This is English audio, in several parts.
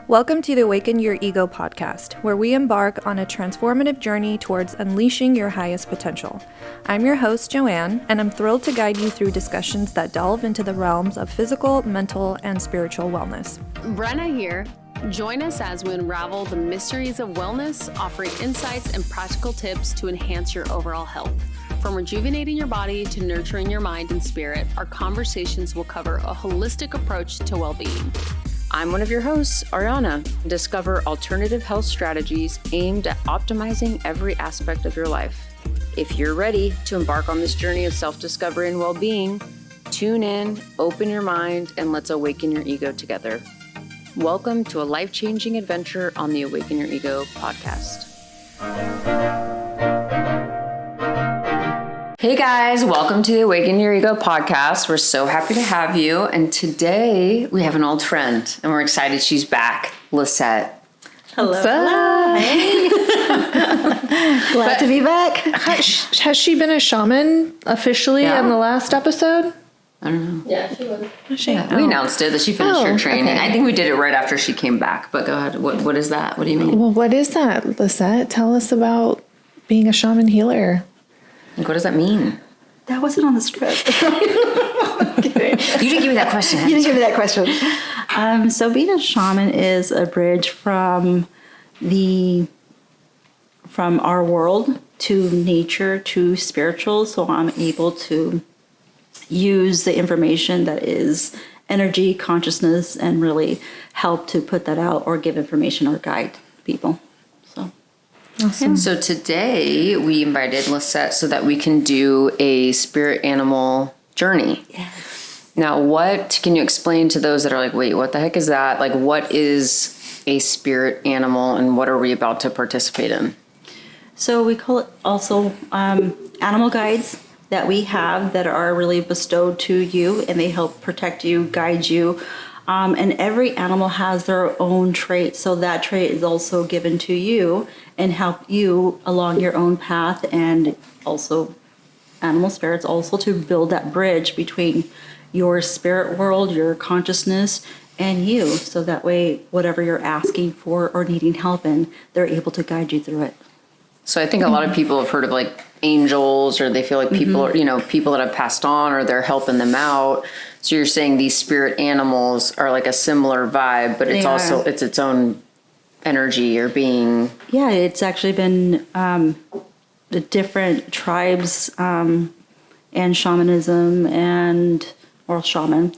Welcome to the Awaken Your Ego podcast, where we embark on a transformative journey towards unleashing your highest potential. I'm your host, Joann, and I'm thrilled to guide you through discussions that delve into the realms of physical, mental, and spiritual wellness. Brenna here. Join us as we unravel the mysteries of wellness, offering insights and practical tips to enhance your overall health. From rejuvenating your body to nurturing your mind and spirit, our conversations will cover a holistic approach to well-being. I'm one of your hosts, Ariana. Discover alternative health strategies aimed at optimizing every aspect of your life. If you're ready to embark on this journey of self-discovery and well-being, tune in, open your mind, and let's awaken your ego together. Welcome to a life-changing adventure on the Awaken Your Ego podcast. Hey guys, welcome to the Awaken Your Ego podcast. We're so happy to have you. And today we have an old friend and we're excited she's back, Liset. Hello. What's up? Hey. Glad to be back. Has she been a shaman officially in the last episode? I don't know. Yeah, she was. We announced it that she finished her training. Okay. I think we did it right after she came back, but go ahead. What is that? What do you mean? Well, what is that, Liset? Tell us about being a shaman healer. Like, what does that mean? That wasn't on the script. I'm kidding. You didn't give me that question. You didn't give me that question. So being a shaman is a bridge from our world to nature to spiritual. So I'm able to use the information that is energy, consciousness, and really help to put that out or give information or guide people. So. Awesome. So today we invited Liset so that we can do a spirit animal journey. Yes. Now, what can you explain to those that are like, wait, what the heck is that? Like, what is a spirit animal and what are we about to participate in? So we call it also animal guides that we have that are really bestowed to you, and they help protect you, guide you. And every animal has their own trait. So that trait is also given to you and help you along your own path, and also animal spirits also to build that bridge between your spirit world, your consciousness, and you. So that way, whatever you're asking for or needing help in, they're able to guide you through it. So I think a lot of people have heard of like angels, or they feel like people are, people that have passed on, or they're helping them out. So you're saying these spirit animals are like a similar vibe, but it's its own energy or being. Yeah, it's actually been the different tribes and shamanism or shaman.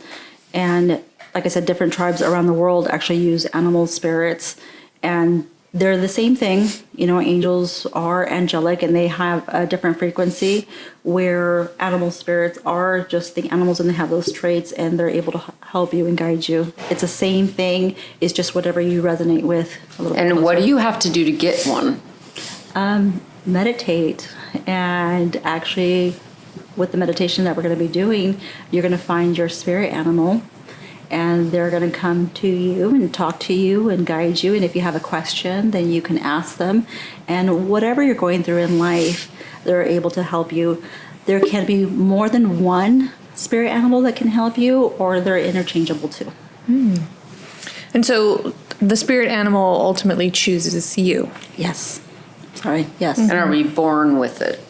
And like I said, different tribes around the world actually use animal spirits, and they're the same thing. Angels are angelic and they have a different frequency, where animal spirits are just the animals and they have those traits and they're able to help you and guide you. It's the same thing. It's just whatever you resonate with a little bit And closer. what do you have to do to get one? Meditate. And actually, with the meditation that we're going to be doing, you're going to find your spirit animal. And they're going to come to you and talk to you and guide you. And if you have a question, then you can ask them. And whatever you're going through in life, they're able to help you. There can be more than one spirit animal that can help you, or they're interchangeable too. And so the spirit animal ultimately chooses you. Yes. Sorry. Yes. And are we born with it?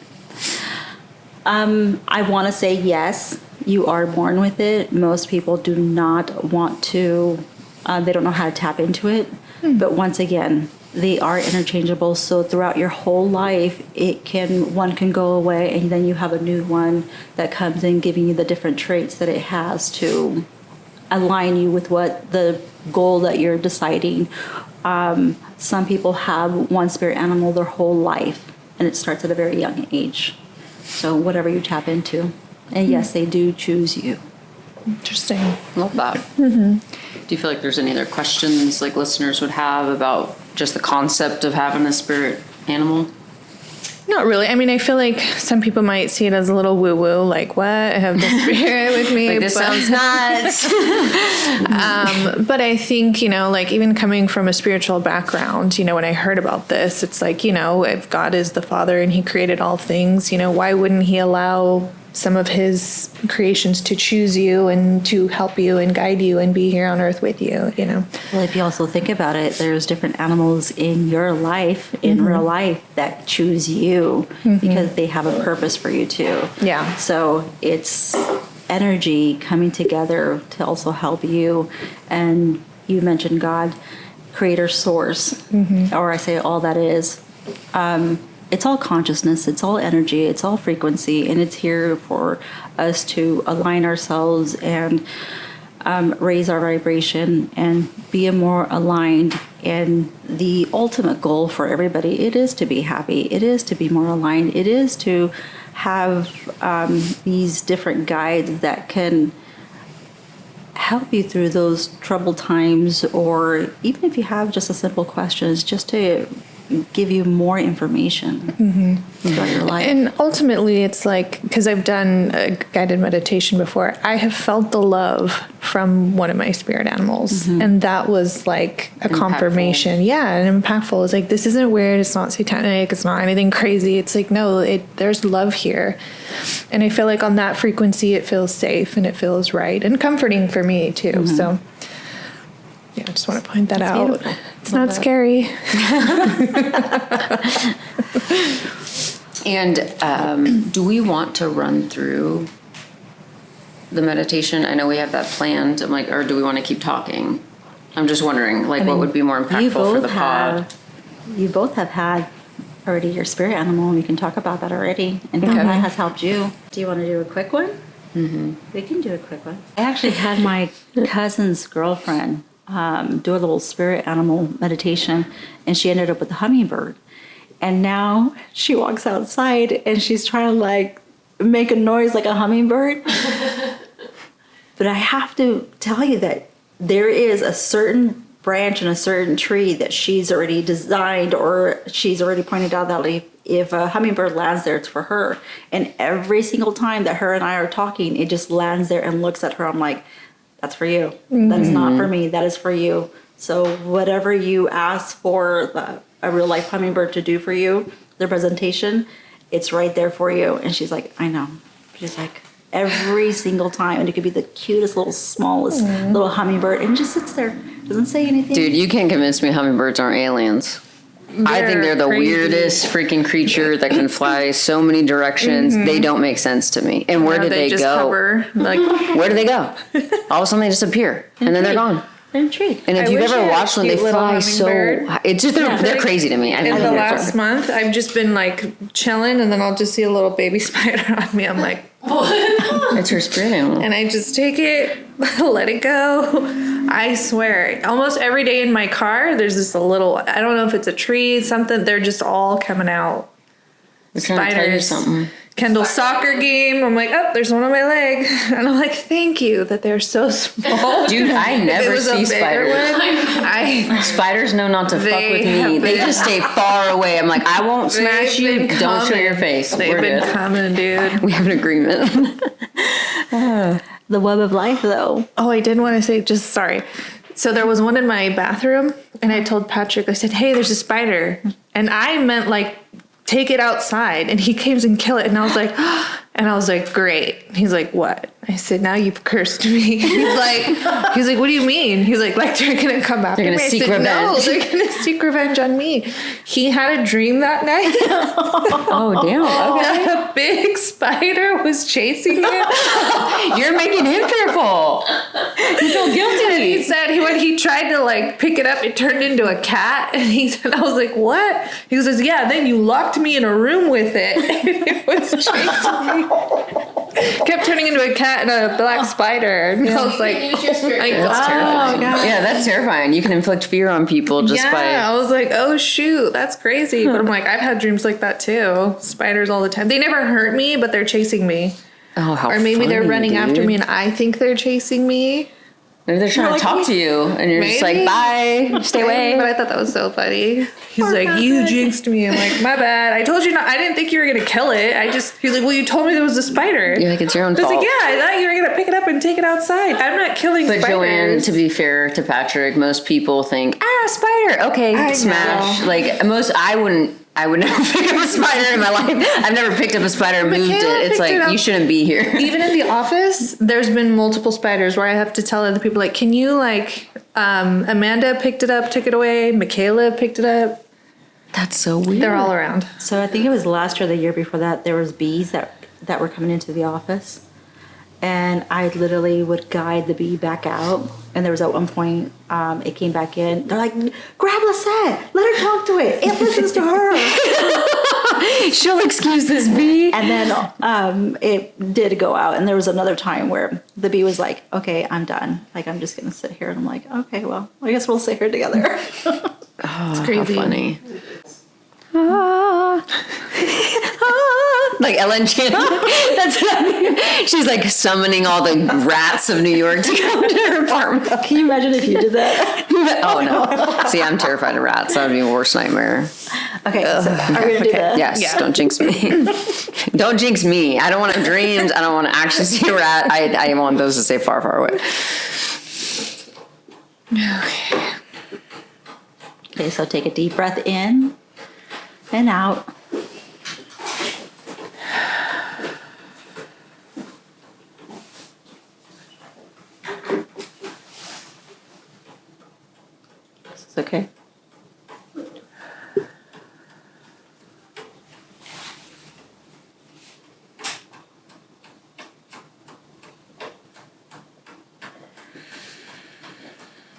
I want to say yes. You are born with it. Most people do not want to, they don't know how to tap into it. But once again, they are interchangeable. So throughout your whole life, one can go away, and then you have a new one that comes in giving you the different traits that it has to align you with what the goal that you're deciding. Some people have one spirit animal their whole life, and it starts at a very young age. So whatever you tap into. And yes, they do choose you. Interesting. Love that. Do you feel like there's any other questions like listeners would have about just the concept of having a spirit animal? Not really. I mean, I feel like some people might see it as a little woo-woo, like, what? I have the spirit with me. Like, this sounds nuts. But I think, like even coming from a spiritual background, when I heard about this, it's like, if God is the Father and he created all things, why wouldn't he allow some of his creations to choose you and to help you and guide you and be here on earth with you, you know. Well, if you also think about it, there's different animals in your life, in real life, that choose you because they have a purpose for you too. Yeah. So it's energy coming together to also help you. And you mentioned God, creator, source, or I say all that is. It's all consciousness, it's all energy, it's all frequency, and it's here for us to align ourselves and raise our vibration and be more aligned. And the ultimate goal for everybody, it is to be happy, it is to be more aligned, it is to have these different guides that can help you through those troubled times, or even if you have just a simple question, it's just to give you more information throughout your life. And ultimately, it's like, because I've done a guided meditation before, I have felt the love from one of my spirit animals. And that was like a confirmation. Yeah, and impactful. It's like, this isn't weird. It's not satanic. It's not anything crazy. It's like, no, there's love here. And I feel like on that frequency, it feels safe and it feels right and comforting for me too. So yeah, I just want to point that out. Beautiful. It's not scary. And do we want to run through the meditation? I know we have that planned. I'm like, or do we want to keep talking? I'm just wondering, like, what would be more impactful for the pod? You both have had already your spirit animal, and we can talk about that already, and how that has helped you. Do you want to do a quick one? We can do a quick one. I actually had my cousin's girlfriend do a little spirit animal meditation, and she ended up with a hummingbird. And now she walks outside and she's trying to like make a noise like a hummingbird. But I have to tell you that there is a certain branch and a certain tree that she's already designed, or she's already pointed out that if a hummingbird lands there, it's for her. And every single time that her and I are talking, it just lands there and looks at her. I'm like, that's for you. That is not for me. That is for you. So whatever you ask for a real life hummingbird to do for you, the presentation, it's right there for you. And she's like, I know. She's like, every single time. And it could be the cutest little, smallest little hummingbird. And it just sits there. Doesn't say anything. Dude, you can't convince me hummingbirds aren't aliens. I think they're the crazy. weirdest freaking creature that can fly so many directions. They don't make sense to me. And where did they just go? Hover, like, Where do they go? All of a sudden they disappear, and then they're gone. They're intrigued. And if I you've wish I ever had a watched when they cute little fly so, hummingbird. it's just they're crazy to me. I in think the they're last month, I've just been like chilling, and then I'll just see a little baby spider on me. I'm like, it's her spirit animal. and I just take it, let it go. I swear, almost every day in my car, there's this little, I don't know if it's a tree, something, they're just all coming out. They're trying to tell you Spiders. something. Kendall's soccer game, I'm like, oh, there's one on my leg. And I'm like, thank you that they're so small. Dude, I If it never was a see bigger spiders. one, Spiders know not to fuck with me. have They been- just stay far away. I'm like, I won't smash They've you. been Don't show coming. your face. They've We're been good. coming, dude. We have an agreement. The web of life, though. Oh, I did want to say, just sorry. So there was one in my bathroom, and I told Patrick, I said, hey, there's a spider. And I meant like, take it outside. And he came and kill it. And I was like, great. He's like, what? I said, now you've cursed me. He's like, what do you mean? He's like they're going to come after They're me. gonna I seek said, no, revenge. they're going to seek revenge on me. He had a dream that night. Oh, damn. Okay. That a big spider was chasing him. You're making him fearful. You feel And he guilty. said when he tried to like pick it up, it turned into a cat. And he said, I was like, what? He says, yeah, then you locked me in a room with it. And it was chasing me. Kept turning into a cat and a black spider. And I was like, Use your spirit. like, That's terrifying. God. Yeah, that's terrifying. You can inflict fear on people just Yeah, by... I was like, oh shoot, that's crazy. But I'm like, I've had dreams like that too. Spiders all the time. They never hurt me, but they're chasing me. Oh, how Or maybe they're funny, running after dude. me and I think they're chasing me. Maybe they're trying to talk to you, and you're just like, Maybe. bye, stay away. But I thought that was so funny. He's like, you jinxed me. I'm like, my bad. I told you not. I didn't think you were gonna kill it. He's like, well, you told me there was a spider. You're like, it's your own I was fault. like, yeah, I thought you were gonna pick it up and take it outside. I'm not killing But spiders. Joann, to be fair to Patrick, most people think, spider, okay, I smash. know. Like, I I would never pick up a spider in my life. I've never picked up a spider and moved Michaela it. It's picked like, it up. you shouldn't be here. Even in the office, there's been multiple spiders where I have to tell other people, like, can you, like, Amanda picked it up, took it away. Michaela picked it up. That's so weird. They're all around. So I think it was last year or the year before that, there was bees that were coming into the office. And I literally would guide the bee back out. And there was at one point, it came back in. They're like, grab Liset. Let her talk to it. It listens to her. She'll excuse this bee. And then it did go out. And there was another time where the bee was like, okay, I'm done. Like, I'm just going to sit here. And I'm like, okay, well, I guess we'll sit here together. It's crazy. How funny. Like Ellen Chan. That's what I mean. She's like summoning all the rats of New York to come to her apartment. Can you imagine if you did that? Oh no. See, I'm terrified of rats. That would be a worst nightmare. Okay, so are we going to do that? Yes, Yeah. don't jinx me. Don't jinx me. I don't want to have dreams. I don't want to actually see a rat. I want those to stay far, far away. Okay. Okay, so take a deep breath in and out. This is okay.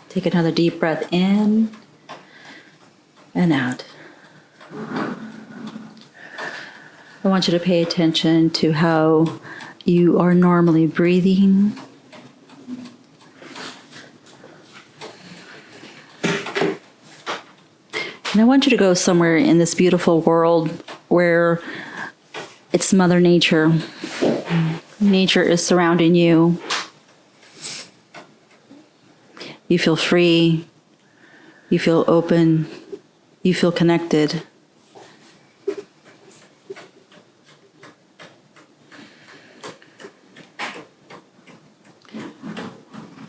Take another deep breath in and out. I want you to pay attention to how you are normally breathing. And I want you to go somewhere in this beautiful world where it's Mother Nature. Nature is surrounding you. You feel free. You feel open. You feel connected.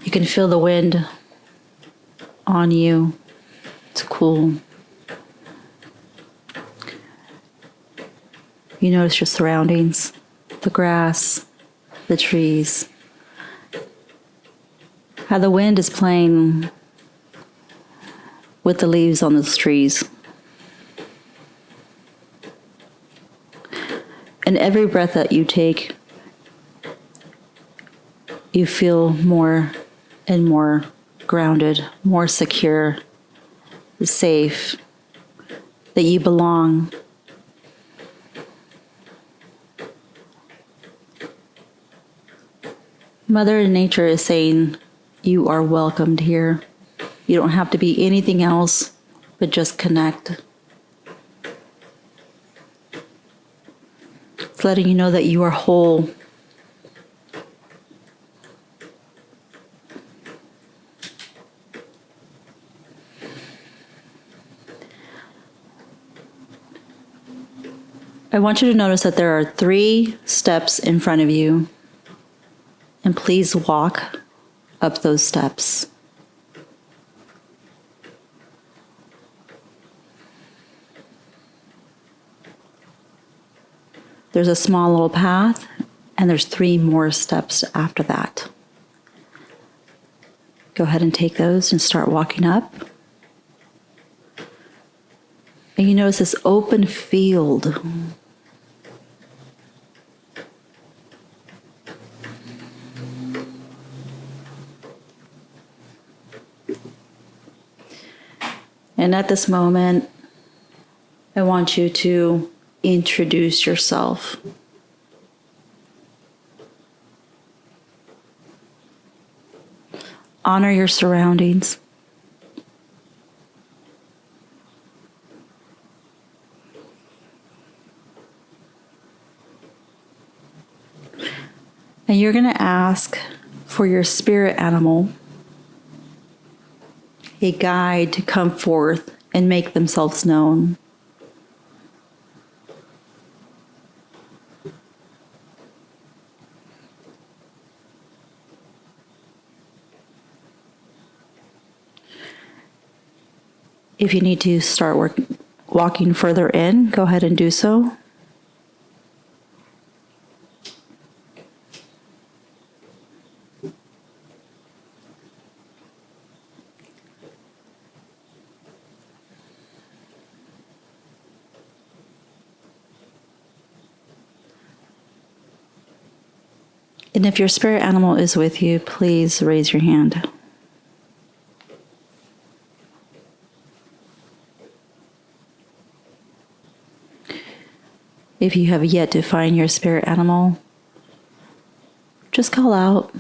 You can feel the wind on you. It's cool. You notice your surroundings, the grass, the trees, how the wind is playing with the leaves on those trees. And every breath that you take, you feel more and more grounded, more secure, safe, that you belong. Mother Nature is saying, you are welcomed here. You don't have to be anything else, but just connect. It's letting you know that you are whole. I want you to notice that there are 3 steps in front of you. And please walk up those steps. There's a small little path, and there's 3 more steps after that. Go ahead and take those and start walking up. And you notice this open field. And at this moment, I want you to introduce yourself. Honor your surroundings. And you're going to ask for your spirit animal, a guide, to come forth and make themselves known. If you need to start walking further in, go ahead and do so. And if your spirit animal is with you, please raise your hand. If you have yet to find your spirit animal, just call out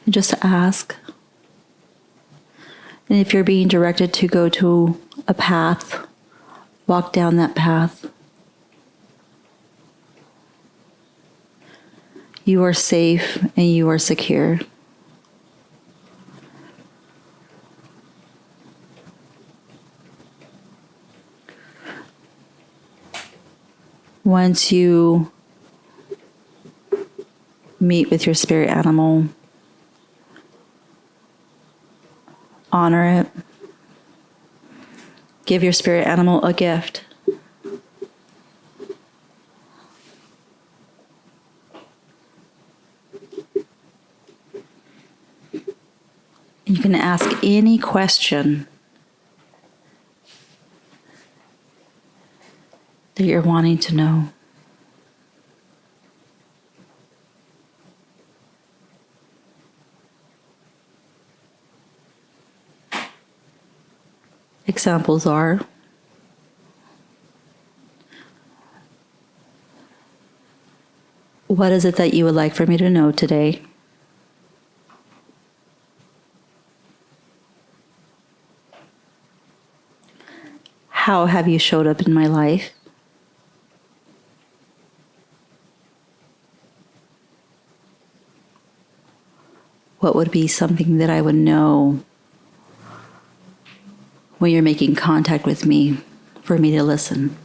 and just ask. And if you're being directed to go to a path, walk down that path. You are safe and you are secure. Once you meet with your spirit animal, honor it. Give your spirit animal a gift. You can ask any question that you're wanting to know. Examples are, what is it that you would like for me to know today? How have you showed up in my life? What would be something that I would know when you're making contact with me for me to listen?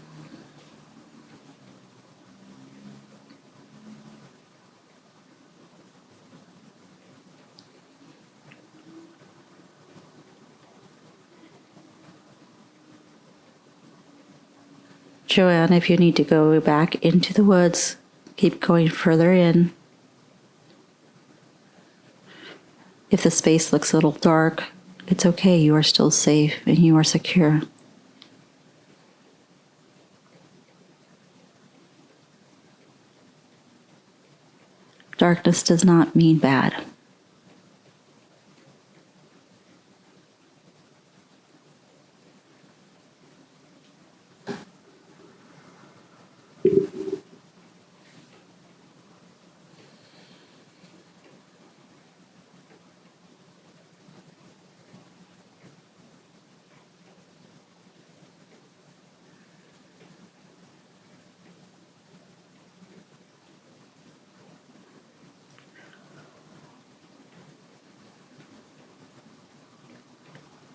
Joann, if you need to go back into the woods, keep going further in. If the space looks a little dark, it's okay. You are still safe and you are secure. Darkness does not mean bad.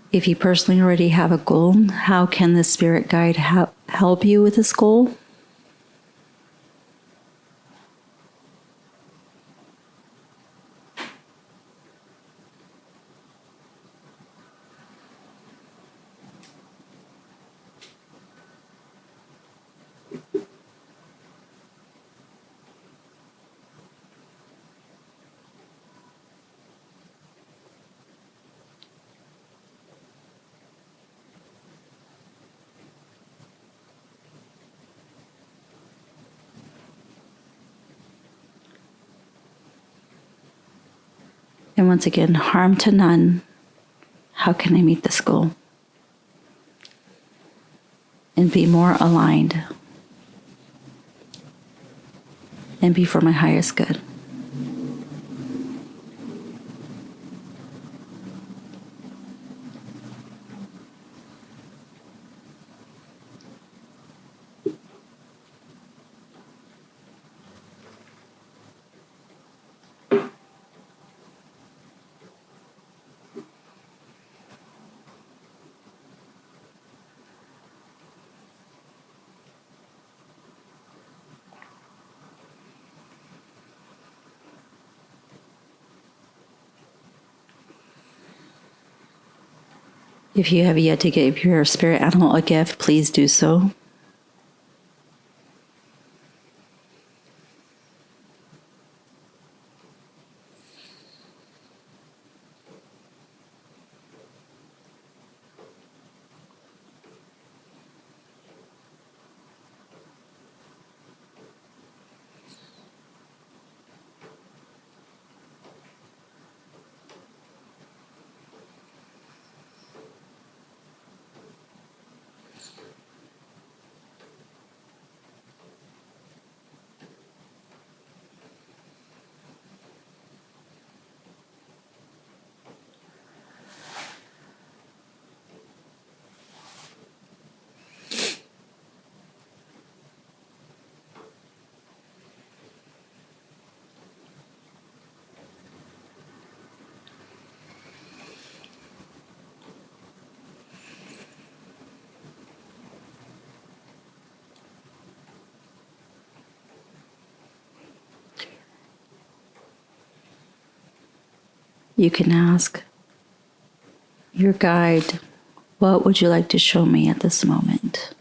If you personally already have a goal, how can the spirit guide help you with this goal? And once again, harm to none. How can I meet this goal? And be more aligned. And be for my highest good. If you have yet to give your spirit animal a gift, please do so. You can ask your guide, what would you like to show me at this moment?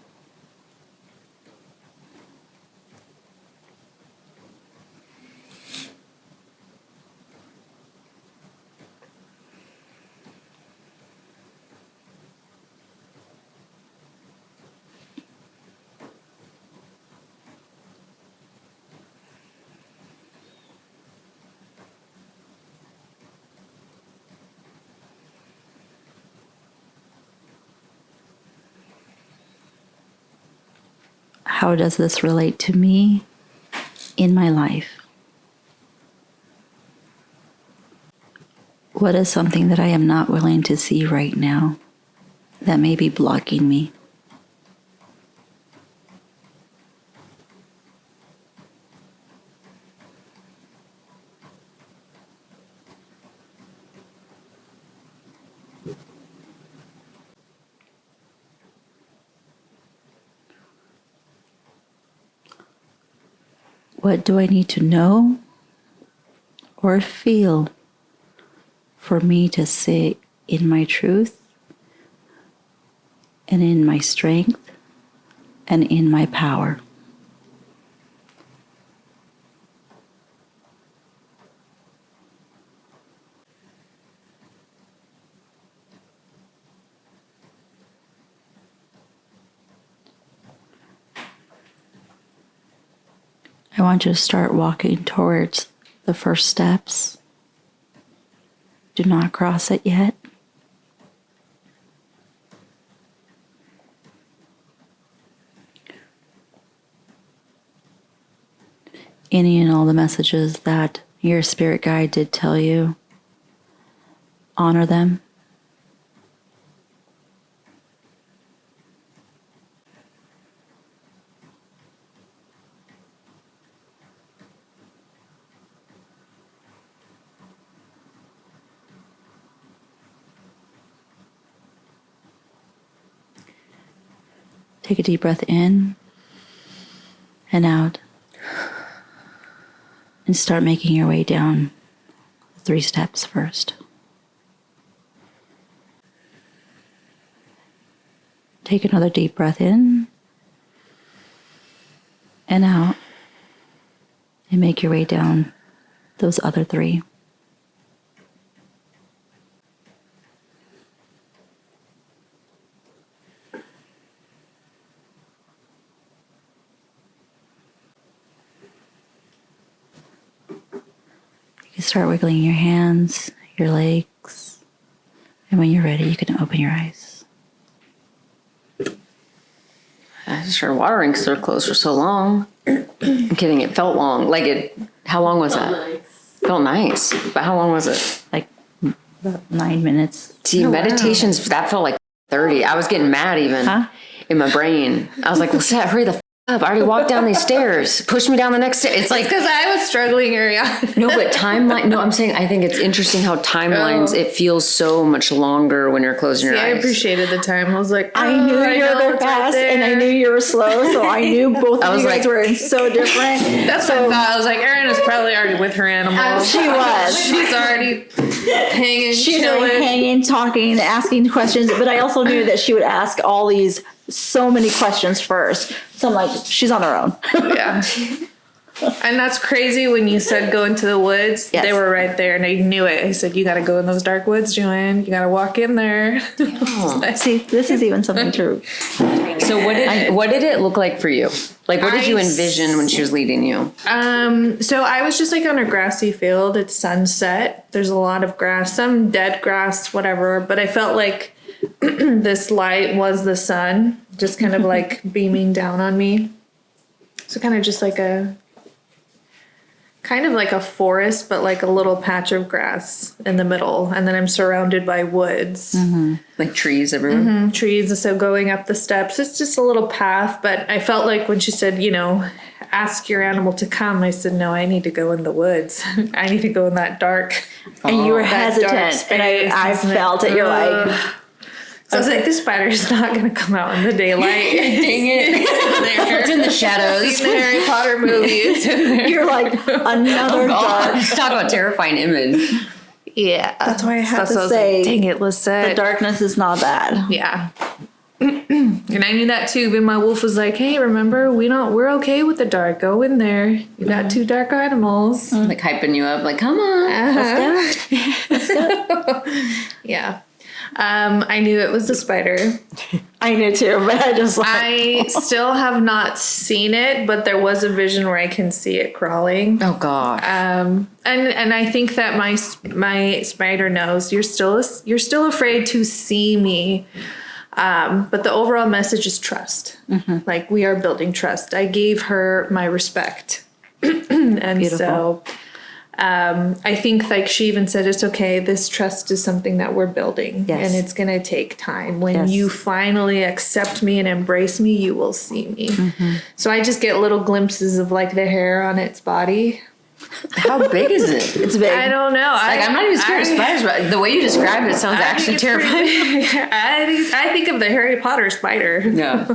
How does this relate to me in my life? What is something that I am not willing to see right now that may be blocking me? What do I need to know or feel for me to sit in my truth and in my strength and in my power? I want you to start walking towards the first steps. Do not cross it yet. Any and all the messages that your spirit guide did tell you, honor them. Take a deep breath in and out. And start making your way down the 3 steps first. Take another deep breath in and out. And make your way down those other 3. You start wiggling your hands, your legs, and when you're ready, you can open your eyes. I just started watering because they're closed for so long. I'm kidding, it felt long. How long was that? Nice. Felt nice. But how long was it? Like about 9 minutes. See, meditations, that felt like 30. I was getting mad even in my brain. I was like, Lisette, hurry the I've already walked down these stairs. Push me down the next stairs. It's like, because I was struggling, Ariana. no, but timeline. No, I'm saying I think it's interesting how timelines. It feels so much longer when you're closing your I eyes. appreciated the time. I was like, I knew you were fast and I knew you were slow, so I knew both of you guys were so different. That's what I thought. I was like, Ariana's probably already with her animals. She was. She's already hanging, She's chilling. like hanging, talking, asking questions. But I also knew that she would ask all these so many questions first. So I'm like, she's on her own. Yeah. And that's crazy when you said go into the woods. Yes. They were right there and I knew it. I said, you got to go in those dark woods, Joann. You got to walk in there. See, this is even something true. So what did it look like for you? Like, what did you envision when she was leading you? So I was just like on a grassy field. It's sunset. There's a lot of grass, some dead grass, whatever. But I felt like this light was the sun, just kind of like beaming down on me. So kind of just like a forest, but like a little patch of grass in the middle. And then I'm surrounded by woods. Like trees everywhere? Trees. So going up the steps, it's just a little path. But I felt like when she said, ask your animal to come, I said, no, I need to go in the woods. I need to go in that dark. And you were that dark hesitant. space, And I felt it. You're like, so I was like, this spider's not going to come out in the daylight. Dang it. It's in the shadows. The Harry Potter movie. It's in there. you're like another dark. Talk about terrifying image. Yeah. That's why I have to was say, like, dang it, Liset. the darkness is not bad. Yeah. And I knew that too, but my wolf was like, hey, remember, we're okay with the dark. Go in there. You got two dark animals. Like hyping you up, like, come on. Let's go. Yeah. I knew it was the spider. I knew too, but I just like. I still have not seen it, but there was a vision where I can see it crawling. Oh, God. And I think that my spider knows you're still afraid to see me. But the overall message is trust. Like, we are building trust. I gave her my respect. And Beautiful. so I think, like, she even said, it's okay. This trust is something that we're building. Yes. And it's going to take time. When Yes. you finally accept me and embrace me, you will see me. So I just get little glimpses of, like, the hair on its body. How big is it? It's big. I don't know. Like, I'm not even scared of spiders, but the way you described it sounds actually terrifying. I think of the Harry Potter spider. Yeah.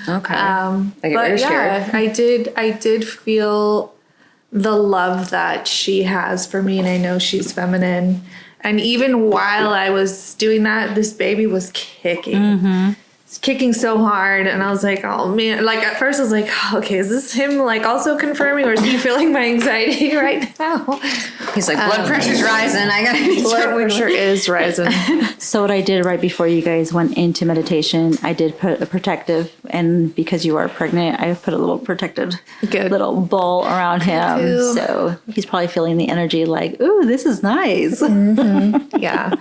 Okay. I get But very scared. yeah, I did feel the love that she has for me, and I know she's feminine. And even while I was doing that, this baby was kicking. It's kicking so hard, and I was like, oh man. Like, at first I was like, okay, is this him, like, also confirming, or is he feeling my anxiety right now? He's like, blood pressure's rising. I gotta Blood pressure is rising. So what I did right before you guys went into meditation, I did put a protective, and because you are pregnant, I put a little protected little ball around him. Ew. So he's probably feeling the energy like, ooh, this is nice. Yeah.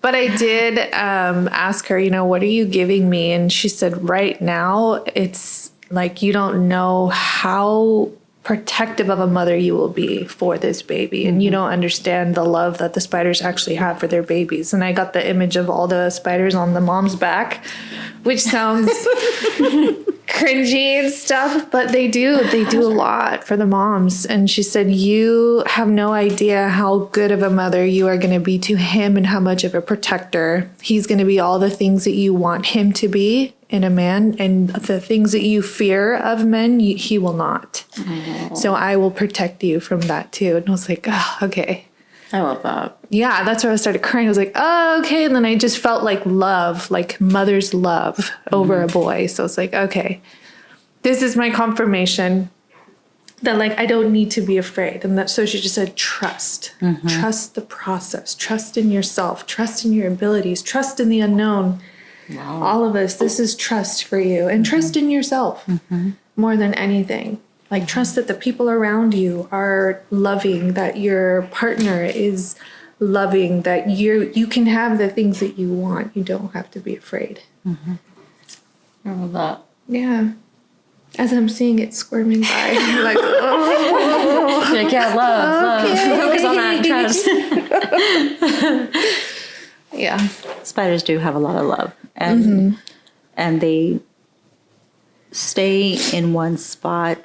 But I did ask her, what are you giving me? And she said, right now, it's like, you don't know how protective of a mother you will be for this baby. And you don't understand the love that the spiders actually have for their babies. And I got the image of all the spiders on the mom's back, which sounds cringy and stuff, but they do a lot for the moms. And she said, you have no idea how good of a mother you are going to be to him and how much of a protector. He's going to be all the things that you want him to be in a man, and the things that you fear of men, he will not. So I will protect you from that too. And I was like, oh, okay. I love that. Yeah, that's where I started crying. I was like, oh, okay. And then I just felt like love, like mother's love over a boy. So it's like, okay, this is my confirmation that, like, I don't need to be afraid. And so she just said, trust. Trust the process. Trust in yourself. Trust in your abilities. Trust in the unknown. Wow. All of us, this is trust for you. And trust in yourself more than anything. Like, trust that the people around you are loving, that your partner is loving, that you can have the things that you want. You don't have to be afraid. I love that. Yeah. As I'm seeing it squirming by, I'm like, oh. Like, yeah, love. Focus on that. Trust. Yeah. Spiders do have a lot of love, and they stay in one spot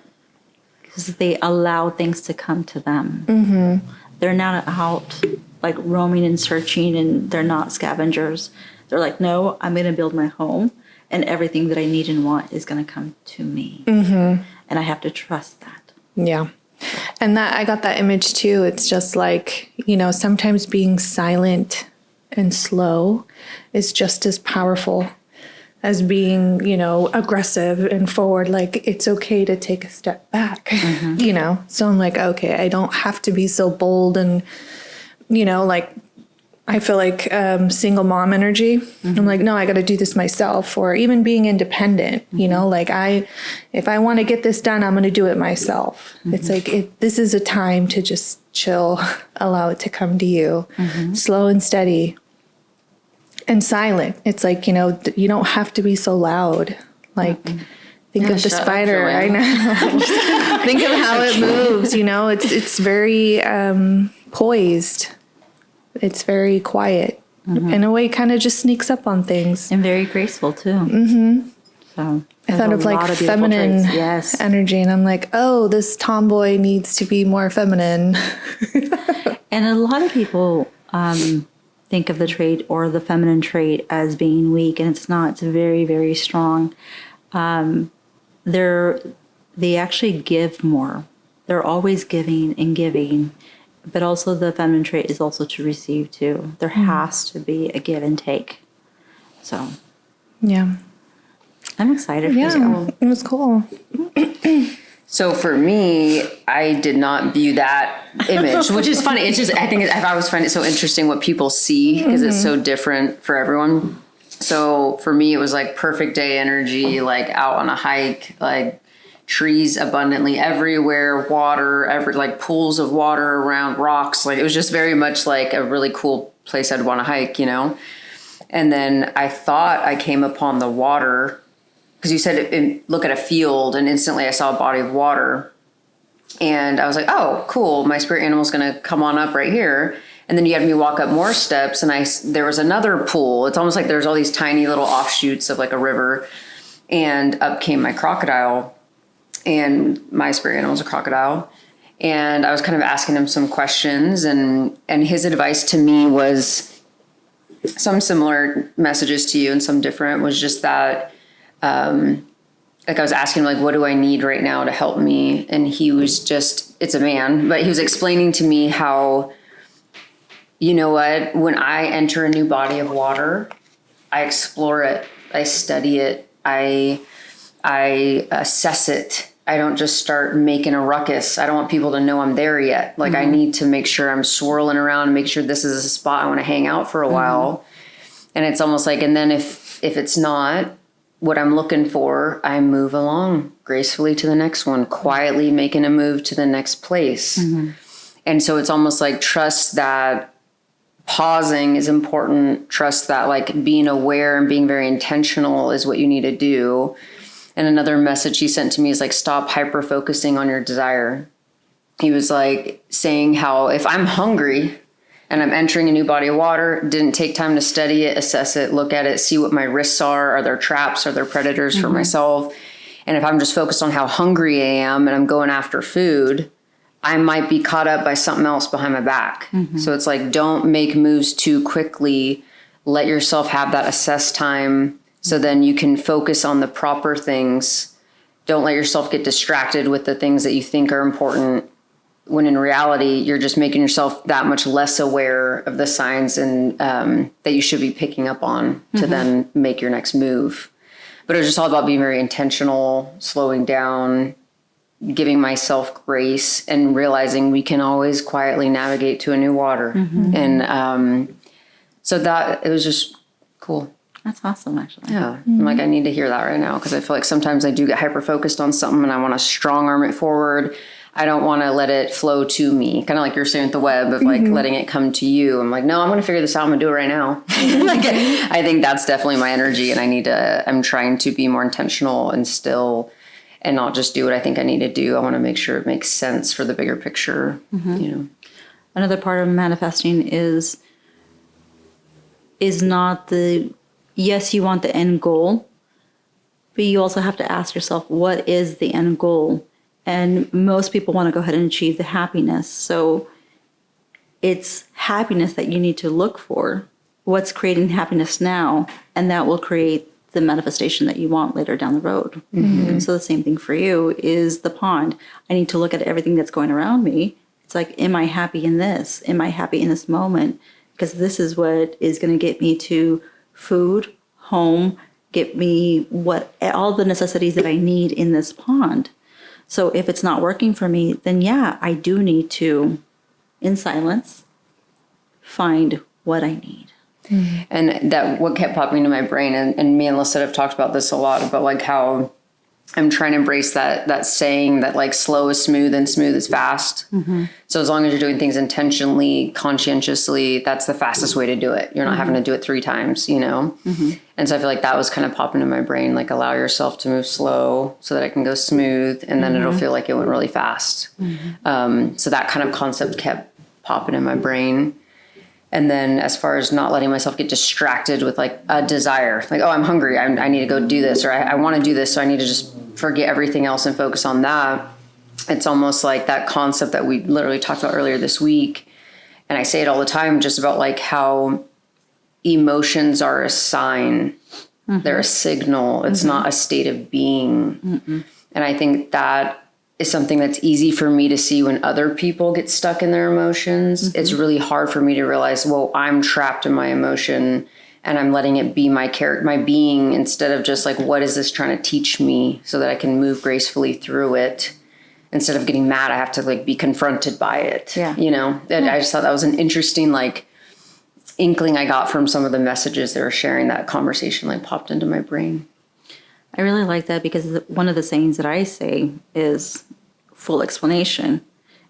because they allow things to come to them. They're not out like roaming and searching, and they're not scavengers. They're like, no, I'm going to build my home, and everything that I need and want is going to come to me. And I have to trust that. Yeah. And that I got that image too. It's just like, sometimes being silent and slow is just as powerful as being, aggressive and forward. Like, it's okay to take a step back, So I'm like, okay, I don't have to be so bold and, like, I feel like single mom energy. I'm like, no, I got to do this myself. Or even being independent, like if I want to get this done, I'm going to do it myself. It's like, this is a time to just chill, allow it to come to you, slow and steady and silent. It's like, you don't have to be so loud. Like, think of the spider. I know. Think of how it moves, it's very poised. It's very quiet. In a way, kind of just sneaks up on things. And very graceful, too. So I thought of like feminine energy, and I'm like, oh, this tomboy needs to be more feminine. And a lot of people think of the trait or the feminine trait as being weak, and it's not. It's very, very strong. They actually give more. They're always giving and giving. But also the feminine trait is also to receive too. There has to be a give and take. So, yeah. I'm excited for you. It was cool. So for me, I did not view that image, which is funny. It's just, I always find it so interesting what people see because it's so different for everyone. So for me, it was like perfect day energy, like out on a hike, like trees abundantly everywhere, water, like pools of water around rocks. Like it was just very much like a really cool place I'd want to hike, And then I thought I came upon the water because you said look at a field, and instantly I saw a body of water. And I was like, oh, cool. My spirit animal's going to come on up right here. And then you had me walk up more steps, and there was another pool. It's almost like there's all these tiny little offshoots of like a river. And up came my crocodile. And my spirit animal is a crocodile. And I was kind of asking him some questions, and his advice to me was some similar messages to you and some different, was just that, like I was asking him, like, what do I need right now to help me? And he was it's a man, but he was explaining to me how, you know what, when I enter a new body of water, I explore it, I study it, I assess it. I don't just start making a ruckus. I don't want people to know I'm there yet. Like I need to make sure I'm swirling around and make sure this is a spot I want to hang out for a while. And it's almost like, and then if it's not what I'm looking for, I move along gracefully to the next one, quietly making a move to the next place. And so it's almost like trust that pausing is important. Trust that like being aware and being very intentional is what you need to do. And another message he sent to me is like, stop hyper-focusing on your desire. He was like saying how if I'm hungry and I'm entering a new body of water, didn't take time to study it, assess it, look at it, see what my risks are there traps, are there predators for myself? And if I'm just focused on how hungry I am and I'm going after food, I might be caught up by something else behind my back. So it's like, don't make moves too quickly. Let yourself have that assess time. So then you can focus on the proper things. Don't let yourself get distracted with the things that you think are important, when in reality, you're just making yourself that much less aware of the signs and that you should be picking up on to then make your next move. But it was just all about being very intentional, slowing down, giving myself grace, and realizing we can always quietly navigate to a new water. And so that, it was just cool. That's awesome, actually. Yeah. I'm like, I need to hear that right now, because I feel like sometimes I do get hyper-focused on something and I want to strong arm it forward. I don't want to let it flow to me. Kind of like you're saying with the web of like letting it come to you. I'm like, no, I'm going to figure this out. I'm going to do it right now. Like, I think that's definitely my energy, and I'm trying to be more intentional and still, and not just do what I think I need to do. I want to make sure it makes sense for the bigger picture, Another part of manifesting is not yes, you want the end goal, But you also have to ask yourself, what is the end goal? And most people want to go ahead and achieve the happiness. So it's happiness that you need to look for. What's creating happiness now? And that will create the manifestation that you want later down the road. So the same thing for you is the pond. I need to look at everything that's going around me. It's like, am I happy in this? Am I happy in this moment? Because this is what is going to get me to food, home, get me all the necessities that I need in this pond. So if it's not working for me, then yeah, I do need to, in silence, find what I need. And that what kept popping into my brain, and me and Liset have talked about this a lot, about like how I'm trying to embrace that saying that like slow is smooth and smooth is fast. So as long as you're doing things intentionally, conscientiously, that's the fastest way to do it. You're not having to do it 3 times, you know? And so I feel like that was kind of popping in my brain, like allow yourself to move slow so that I can go smooth, and then it'll feel like it went really fast. So that kind of concept kept popping in my brain. And then as far as not letting myself get distracted with like a desire, like, oh, I'm hungry, I need to go do this, or I want to do this, so I need to just forget everything else and focus on that. It's almost like that concept that we literally talked about earlier this week. And I say it all the time, just about like how emotions are a sign. They're a signal. It's not a state of being. And I think that is something that's easy for me to see when other people get stuck in their emotions. It's really hard for me to realize, well, I'm trapped in my emotion and I'm letting it be my character, my being, instead of just like, what is this trying to teach me, so that I can move gracefully through it. Instead of getting mad, I have to like be confronted by it. You know, and I just thought that was an interesting like inkling I got from some of the messages they were sharing. That conversation like popped into my brain. I really like that, because one of the sayings that I say is full explanation.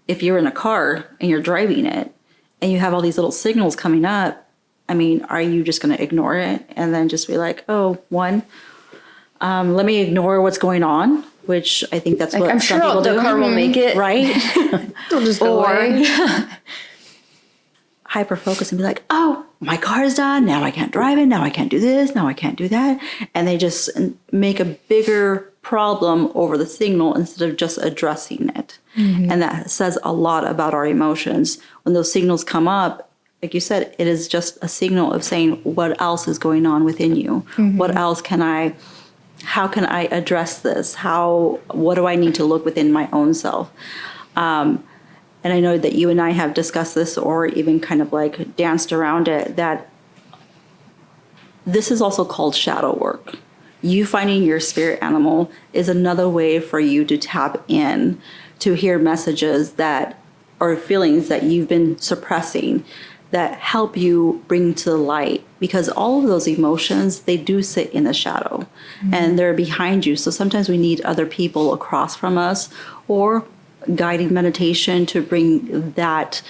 If you're in a car and you're driving it and you have all these little signals coming up, I mean, are you just going to ignore it and then just be like, oh, let me ignore what's going on, which I think that's like, what I'm some sure people the do. car will make it. Right? It'll just go away. Hyper focus and be like, oh, my car is done. Now I can't drive it. Now I can't do this. Now I can't do that. And they just make a bigger problem over the signal instead of just addressing it. And that says a lot about our emotions. When those signals come up, like you said, it is just a signal of saying, what else is going on within you? What else how can I address this? What do I need to look within my own self? And I know that you and I have discussed this, or even kind of like danced around it, that this is also called shadow work. You finding your spirit animal is another way for you to tap in to hear messages or feelings that you've been suppressing, that help you bring to the light. Because all of those emotions, they do sit in the shadow and they're behind you. So sometimes we need other people across from us, or guiding meditation to bring that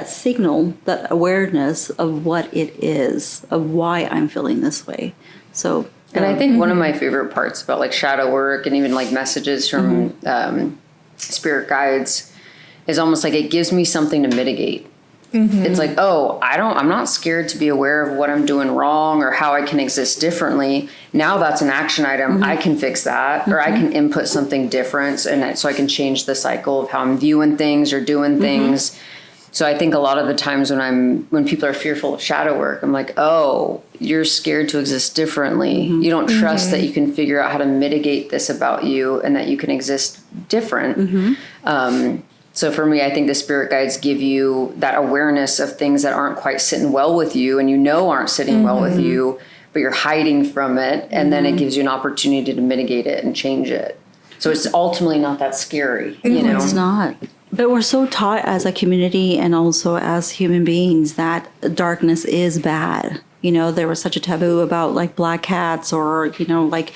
signal, that awareness of what it is, of why I'm feeling this way. So, and I think one of my favorite parts about like shadow work and even like messages from spirit guides is almost like it gives me something to mitigate. It's like, oh, I'm not scared to be aware of what I'm doing wrong or how I can exist differently. Now that's an action item. I can fix that, or I can input something different. And so I can change the cycle of how I'm viewing things or doing things. So I think a lot of the times when people are fearful of shadow work, I'm like, oh, you're scared to exist differently. You don't trust that you can figure out how to mitigate this about you and that you can exist different. So for me, I think the spirit guides give you that awareness of things that aren't quite sitting well with you, and aren't sitting well with you, but you're hiding from it. And then it gives you an opportunity to mitigate it and change it. So it's ultimately not that scary. You know? It's not. But we're so taught as a community and also as human beings that darkness is bad. You know, there was such a taboo about like black cats, or, like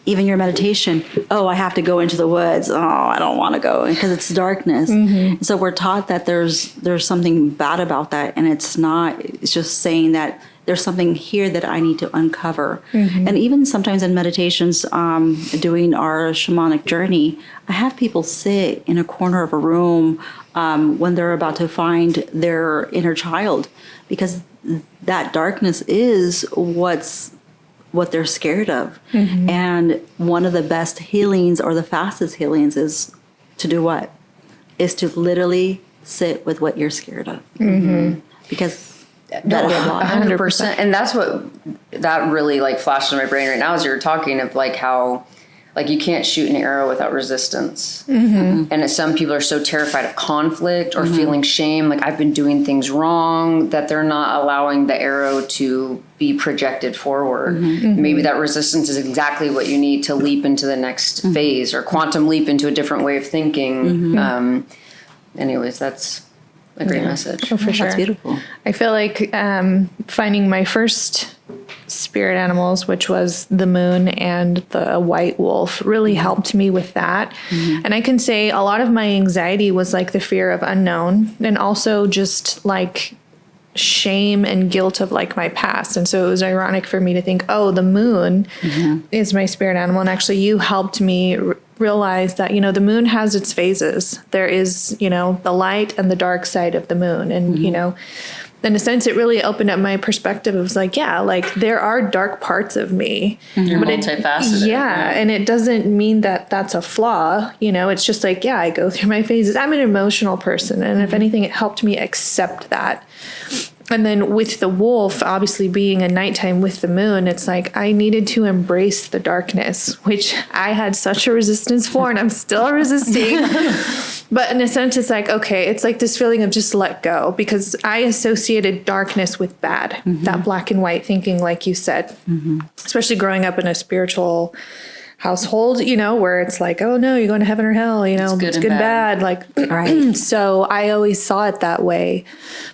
even your meditation. Oh, I have to go into the woods. Oh, I don't want to go because it's darkness. So we're taught that there's something bad about that. And it's not. It's just saying that there's something here that I need to uncover. And even sometimes in meditations, doing our shamanic journey, I have people sit in a corner of a room when they're about to find their inner child, because that darkness is what's what they're scared of. And one of the best healings or the fastest healings is to do what? Is to literally sit with what you're scared of. Because that is a lot. 100%. And that's what that really like flashed in my brain right now as you were talking of like how like you can't shoot an arrow without resistance. And some people are so terrified of conflict or feeling shame, like I've been doing things wrong, that they're not allowing the arrow to be projected forward. Maybe that resistance is exactly what you need to leap into the next phase or quantum leap into a different way of thinking. Anyways, that's a great message. Oh, for sure. That's beautiful. I feel like finding my first spirit animals, which was the moon and the white wolf, really helped me with that. And I can say a lot of my anxiety was like the fear of unknown and also just like shame and guilt of like my past. And so it was ironic for me to think, oh, the moon is my spirit animal. And actually you helped me realize that, you know, the moon has its phases. There is, you know, the light and the dark side of the moon. And, you know, in a sense, it really opened up my perspective. It was like, yeah, like there are dark parts of me. You're multifaceted. Yeah. And it doesn't mean that that's a flaw. You know, it's just like, yeah, I go through my phases. I'm an emotional person. And if anything, it helped me accept that. And then with the wolf, obviously being a nighttime with the moon, it's like I needed to embrace the darkness, which I had such a resistance for, and I'm still resisting. But in a sense, it's like, okay, it's like this feeling of just let go, because I associated darkness with bad, that black and white thinking, like you said, especially growing up in a spiritual household, you know, where it's like, oh no, you're going to heaven or hell, you know, it's good and bad. Like, so I always saw it that way.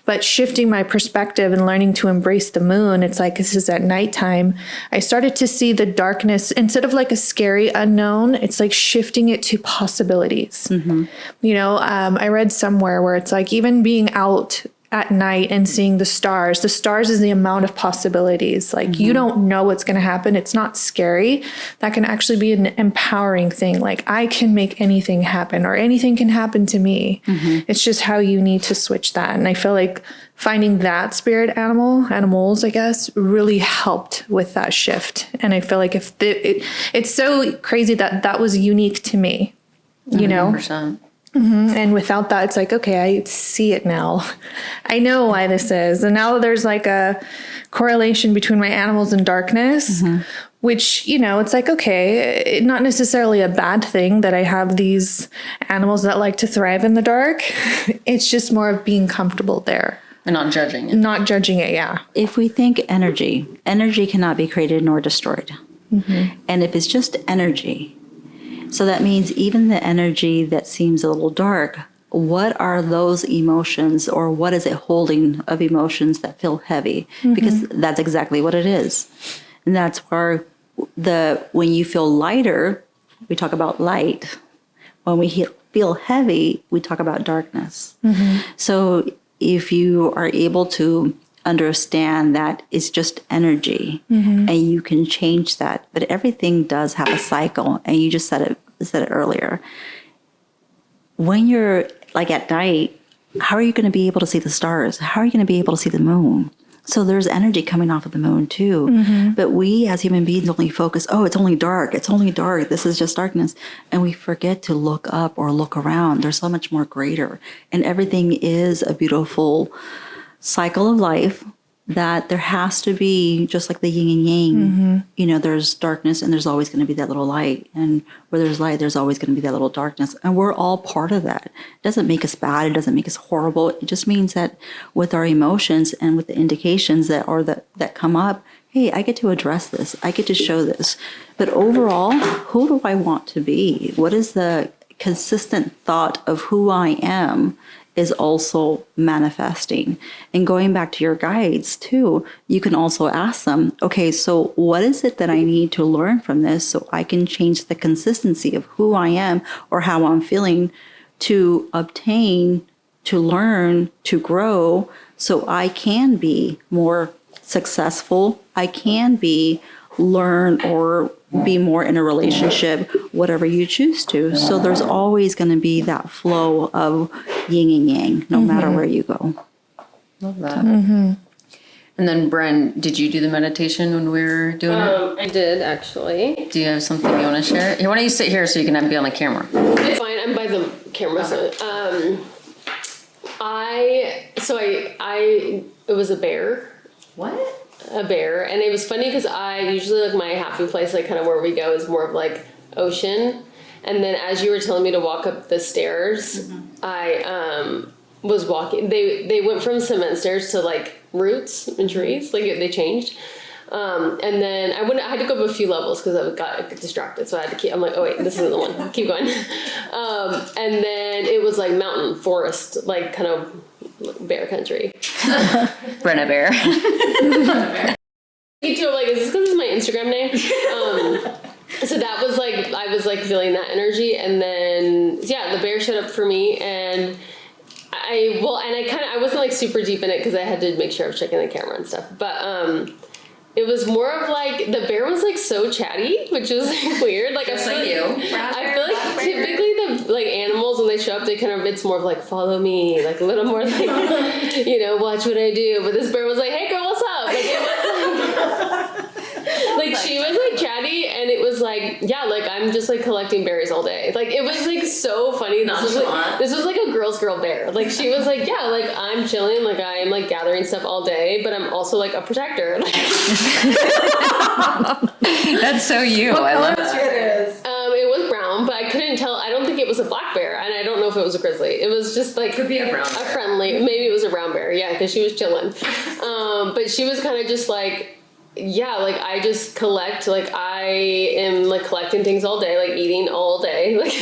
But shifting my perspective and learning to embrace the moon, it's like, this is at nighttime. I started to see the darkness instead of like a scary unknown, it's like shifting it to possibilities. You know, I read somewhere where it's like even being out at night and seeing the stars is the amount of possibilities. Like you don't know what's going to happen. It's not scary. That can actually be an empowering thing. Like I can make anything happen or anything can happen to me. It's just how you need to switch that. And I feel like finding that spirit animals, I guess, really helped with that shift. And I feel like if it's so crazy that that was unique to me, you know? 100%. And without that, it's like, okay, I see it now. I know why this is. And now there's like a correlation between my animals and darkness, which, you know, it's like, okay, not necessarily a bad thing that I have these animals that like to thrive in the dark. It's just more of being comfortable there. And not judging it. Not judging it, yeah. If we think energy cannot be created nor destroyed. And if it's just energy, so that means even the energy that seems a little dark, what are those emotions or what is it holding of emotions that feel heavy? Because that's exactly what it is. And that's where when you feel lighter, we talk about light. When we feel heavy, we talk about darkness. So if you are able to understand that it's just energy and you can change that, but everything does have a cycle, and you just said it earlier. When you're like at night, how are you going to be able to see the stars? How are you going to be able to see the moon? So there's energy coming off of the moon too. But we as human beings only focus, oh, it's only dark. This is just darkness. And we forget to look up or look around. There's so much more greater. And everything is a beautiful cycle of life, that there has to be, just like the yin and yang, you know, there's darkness and there's always going to be that little light. And where there's light, there's always going to be that little darkness. And we're all part of that. It doesn't make us bad. It doesn't make us horrible. It just means that with our emotions and with the indications that come up, hey, I get to address this. I get to show this. But overall, who do I want to be? What is the consistent thought of who I am is also manifesting. And going back to your guides too, you can also ask them, okay, so what is it that I need to learn from this so I can change the consistency of who I am or how I'm feeling to obtain, to learn, to grow, so I can be more successful, I can learn or be more in a relationship, whatever you choose to. So there's always going to be that flow of yin and yang, no matter where you go. Love that. And then, Bren, did you do the meditation when we were doing it? I did, actually. Do you have something you want to share? Why don't you sit here so you can be on the camera? It's fine. I'm by the camera. So, it was a bear. What? A bear. And it was funny because I usually, like, my happy place, like, kind of where we go is more of, like, ocean. And then as you were telling me to walk up the stairs, I was walking. They went from cement stairs to, like, roots and trees. Like, they changed. And then I had to go up a few levels because I got distracted. So I had to I'm like, oh wait, this isn't the one. Keep going. And then it was like mountain, forest, like kind of bear country. Brenna Bear. Me too. I'm like, is this because it's my Instagram name? So that was like, I was like feeling that energy. And then, yeah, the bear showed up for me and I wasn't like super deep in it because I had to make sure I was checking the camera and stuff. But, it was more of like, the bear was like so chatty, which was like weird. Like, Just I feel like typically the like animals, when they show up, it's more of like, follow me, like a little more like, watch what I do. But this bear was like, hey girl, what's up? Like, it was like she was like chatty and it was like, yeah, like I'm just like collecting berries all day. Like it was like so funny. This was like a girl's girl bear. Like she was like, yeah, like I'm chilling, like I'm like gathering stuff all day, but I'm also like a protector. Like, that's so you. I love that. It was brown, but I couldn't tell. I don't think it was a black bear, and I don't know if it was a grizzly. It was just like could be a brown bear. A friendly. Maybe it was a brown bear. Yeah, because she was chilling. But she was kind of just like, yeah, like I just collect. Like I am like collecting things all day, like eating all day. Like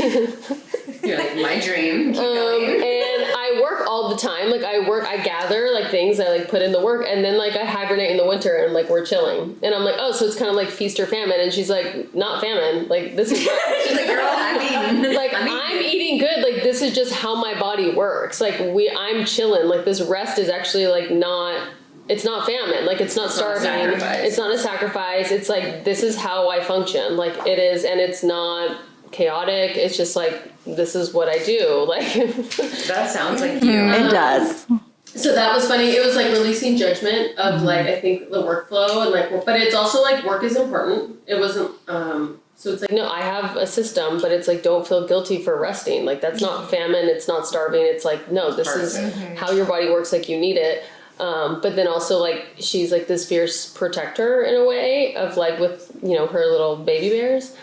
you're like my dream. Keep going. And I work all the time. Like I gather like things. I like put in the work, and then like I hibernate in the winter, and like we're chilling. And I'm like, oh, so it's kind of like feast or famine. And she's like, not famine. Like this is. She's like, girl, I'm eating. Like I'm eating good. Like this is just how my body works. Like I'm chilling. Like this rest is actually like not. It's not famine. Like it's not starving. It's not a sacrifice. It's like this is how I function. Like it is, and it's not chaotic. It's just like this is what I do. Like that sounds like you. It does. So that was funny. It was like releasing judgment of like I think the workflow and like, but it's also like work is important. It wasn't. So it's like no, I have a system, but it's like don't feel guilty for resting. Like that's not famine. It's not starving. It's like no, this is how your body works. Like you need it. But then also like she's like this fierce protector in a way of like with her little baby bears.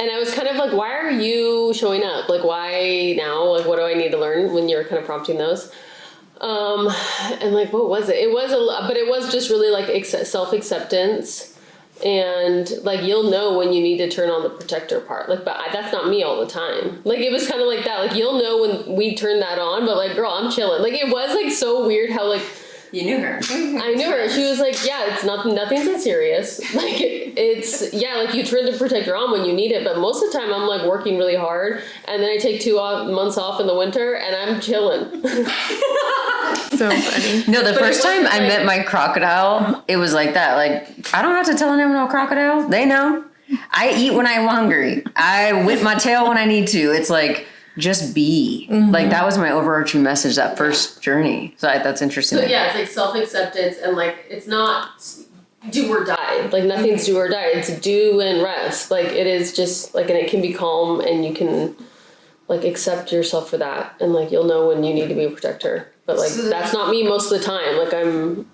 And I was kind of like, why are you showing up? Like, why now? Like, what do I need to learn when you're kind of prompting those? And like, what was it? It was but it was just really like self-acceptance. And like, you'll know when you need to turn on the protector part. Like, but that's not me all the time. Like, it was kind of like that. Like, you'll know when we turn that on, but like, girl, I'm chilling. Like, it was like so weird how like, you knew her. I knew her. She was like, yeah, it's nothing's that serious. Like it's, yeah, like you turn the protector on when you need it. But most of the time I'm like working really hard. And then I take 2 months off in the winter and I'm chilling. So funny. No, the first time I met my crocodile, it was like that. Like, I don't have to tell anyone no crocodile. They know. I eat when I'm hungry. I whip my tail when I need to. It's like, just be. Like, that was my overarching message, that first journey. So that's interesting. So yeah, it's like self-acceptance and like, it's not do or die. Like nothing's do or die. It's do and rest. Like it is just like, and it can be calm and you can like accept yourself for that. And like, you'll know when you need to be a protector. But like, that's not me most of the time. Like I'm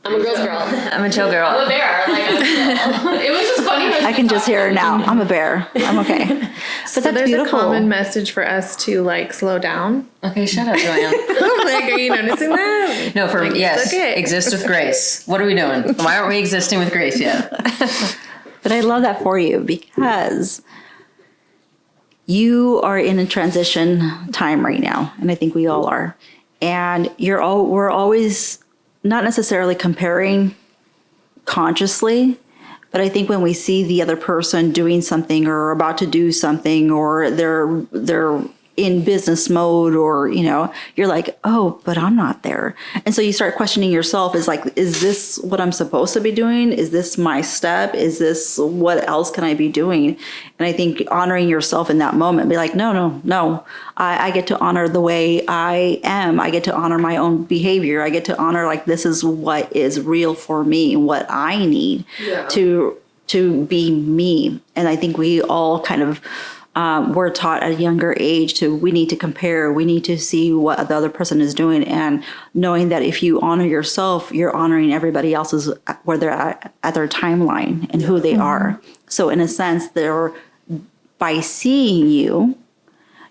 a girl's girl. I'm a chill girl. I'm a bear. Like it was just funny. I can just hear her now. I'm a bear. I'm okay. But So that's there's beautiful. a common message for us to like slow down. Okay, shut up, Joann. Like, are you noticing that? No, for yes, okay. exist with grace. What are we doing? Why aren't we existing with grace yet? But I love that for you because you are in a transition time right now, and I think we all are. And we're always not necessarily comparing consciously, but I think when we see the other person doing something or about to do something, or they're in business mode, or, you're like, oh, but I'm not there. And so you start questioning yourself, is this what I'm supposed to be doing? Is this my step? Is this, what else can I be doing? And I think honoring yourself in that moment, be like, no, I get to honor the way I am. I get to honor my own behavior. I get to honor, this is what is real for me, what I need to be me. And I think we all kind of, we're taught at a younger age we need to compare, we need to see what the other person is doing, and knowing that if you honor yourself, you're honoring everybody else's, where they're at their timeline and who they are. So in a sense, by seeing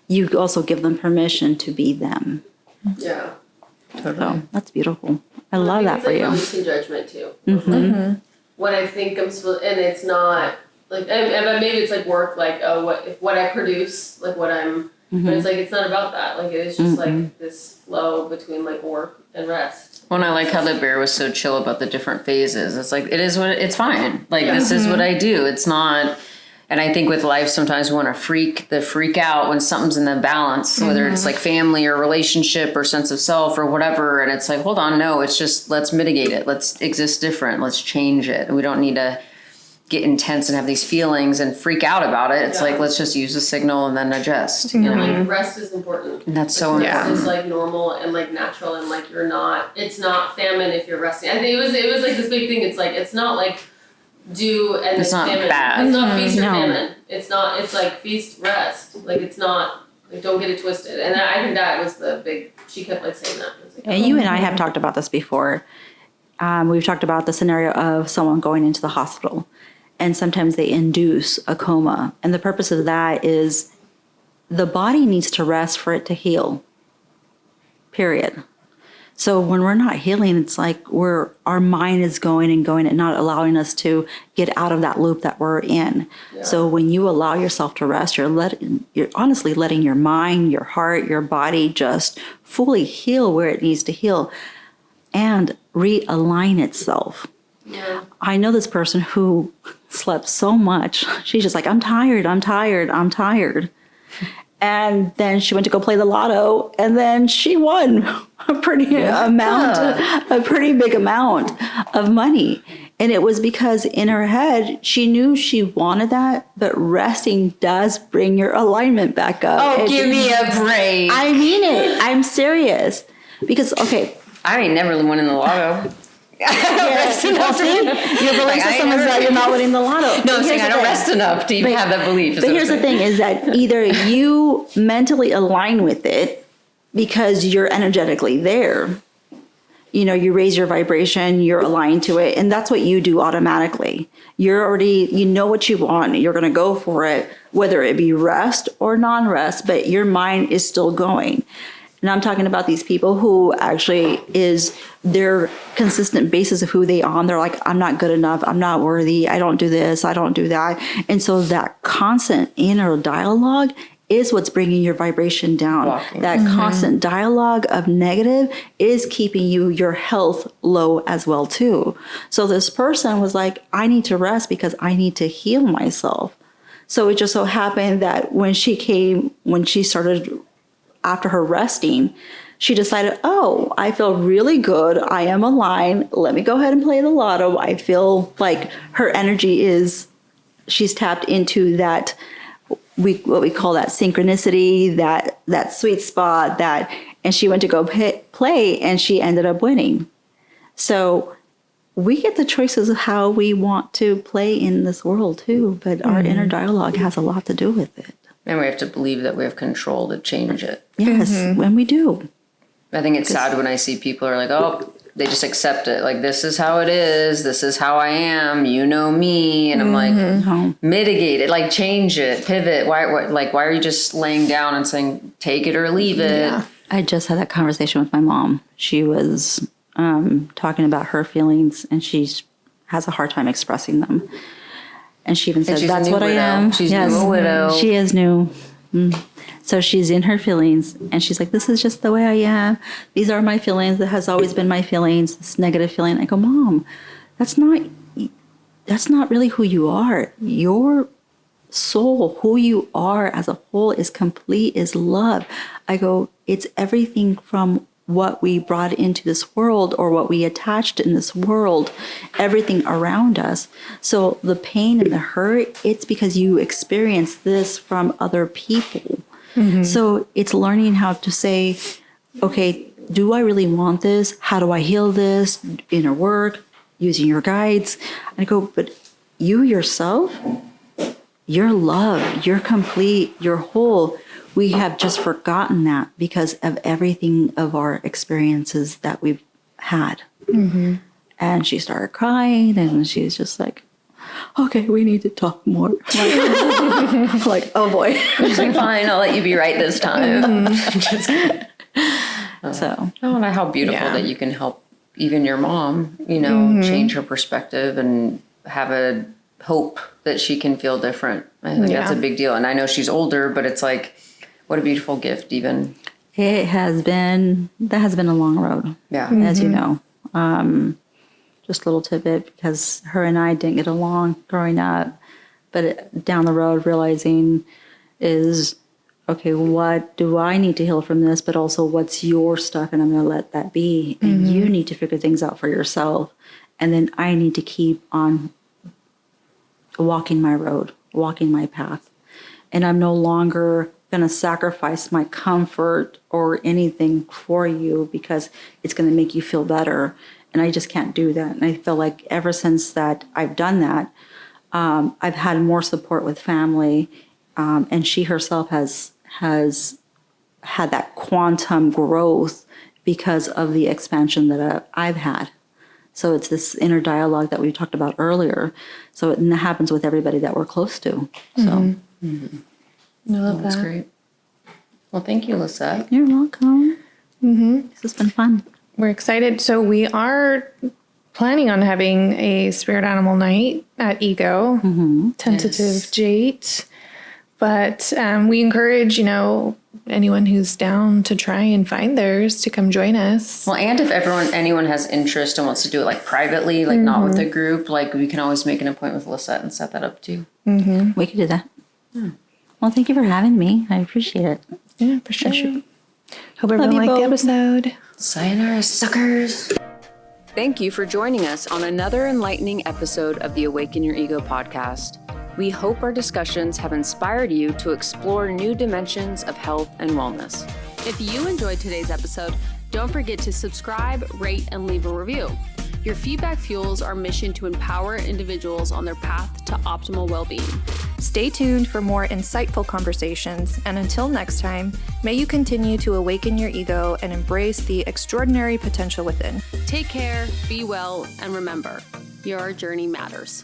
you also give them permission to be them. Yeah. Totally. So that's beautiful. I love that for you. Releasing judgment too. What I think I'm supposed, and it's not and maybe it's work, what I produce, what I'm, but it's it's not about that. It is just this flow between work and rest. Well, and I like how the bear was so chill about the different phases. It's it is what it's fine. This is what I do. It's not. And I think with life, sometimes we want to freak out when something's in the balance, whether it's family or relationship or sense of self or whatever. And it's hold on, no, it's just, let's mitigate it. Let's exist different. Let's change it. And we don't need to get intense and have these feelings and freak out about it. It's let's just use the signal and then adjust. Rest is important. And that's so important. Rest is normal and natural, and you're not. It's not famine if you're resting. I think it was this big thing. It's not do and it's not famine. bad. It's not feast or famine. It's not. It's feast, rest. It's not. Don't get it twisted. And I think that was the big. She kept saying that. And you and I have talked about this before. We've talked about the scenario of someone going into the hospital, and sometimes they induce a coma. And the purpose of that is the body needs to rest for it to heal, period. So when we're not healing, it's our mind is going and not allowing us to get out of that loop that we're in. Yeah. So when you allow yourself to rest, you're honestly letting your mind, your heart, your body just fully heal where it needs to heal and realign itself. Yeah. I know this person who slept so much. She's just I'm tired. And then she went to go play the lotto, and then she won a pretty big amount of money. And it was because in her head, she knew she wanted that, but resting does bring your alignment back up. Oh, give me a break. I mean it. I'm serious. Because, okay. I ain't never won in the lotto. Yes, your belief system is that you're not winning the lotto. No, I'm saying I don't rest enough to even have that belief. But here's the thing is that either you mentally align with it because you're energetically there. You raise your vibration, you're aligned to it, and that's what you do automatically. You're already, you know what you want, you're going to go for it, whether it be rest or non-rest, but your mind is still going. And I'm talking about these people who actually is their consistent basis of who they are. They're I'm not good enough. I'm not worthy. I don't do this. I don't do that. And so that constant inner dialogue is what's bringing your vibration down. That constant dialogue of negative is keeping your health low as well too. So this person was I need to rest because I need to heal myself. So it just so happened that when she started after her resting, she decided, oh, I feel really good. I am aligned. Let me go ahead and play the lotto. I feel like her energy she's tapped into that, what we call that synchronicity, that sweet spot, and she went to go play and she ended up winning. So we get the choices of how we want to play in this world too, but our inner dialogue has a lot to do with it. And we have to believe that we have control to change it. Yes, when we do. I think it's sad when I see people are oh, they just accept it. This is how it is. This is how I am. You know me. And I'm mitigate it. Change it. Pivot. Why are you just laying down and saying, take it or leave it? Yeah. I just had that conversation with my mom. She was talking about her feelings, and she has a hard time expressing them. And she even said, that's what I am. She's new a widow. She is new. So she's in her feelings, and she's this is just the way I am. These are my feelings. That has always been my feelings, this negative feeling. I go, Mom, that's not really who you are. You're soul, who you are as a whole is complete, is love. I go, it's everything from what we brought into this world or what we attached in this world, everything around us. So the pain and the hurt, it's because you experience this from other people. So it's learning how to say, okay, do I really want this? How do I heal this? Inner work, using your guides. And I go, but you yourself, you're love, you're complete, you're whole. We have just forgotten that because of everything of our experiences that we've had. And she started crying, and she's just like, okay, we need to talk more. Like, oh boy. She's like, fine, I'll let you be right this time. Just kidding. So, and how beautiful that you can help even your mom, change her perspective and have a hope that she can feel different. I think that's a big deal. And I know she's older, but it's like, what a beautiful gift even. that has been a long road. Yeah. As you know. Just a little tidbit, because her and I didn't get along growing up, but down the road realizing is, okay, what do I need to heal from this, but also what's your stuff, and I'm going to let that be. And you need to figure things out for yourself. And then I need to keep on walking my road, walking my path. And I'm no longer going to sacrifice my comfort or anything for you because it's going to make you feel better. And I just can't do that. And I feel like ever since that I've done that, I've had more support with family. And she herself has had that quantum growth because of the expansion that I've had. So it's this inner dialogue that we talked about earlier. So it happens with everybody that we're close to. So I love That's that. great. Well, thank you, Liset. You're welcome. This has been fun. We're excited. So we are planning on having a spirit animal night at Ego, tentative date. But we encourage, anyone who's down to try and find theirs to come join us. Well, and if anyone has interest and wants to do it like privately, like not with a group, like we can always make an appointment with Liset and set that up too. We could do that. Well, thank you for having me. I appreciate it. Yeah, for sure. Hope everyone liked the episode. Sayonara, suckers. Thank you for joining us on another enlightening episode of the Awaken Your Ego podcast. We hope our discussions have inspired you to explore new dimensions of health and wellness. If you enjoyed today's episode, don't forget to subscribe, rate, and leave a review. Your feedback fuels our mission to empower individuals on their path to optimal well-being. Stay tuned for more insightful conversations, and until next time, may you continue to awaken your ego and embrace the extraordinary potential within. Take care, be well, and remember, your journey matters.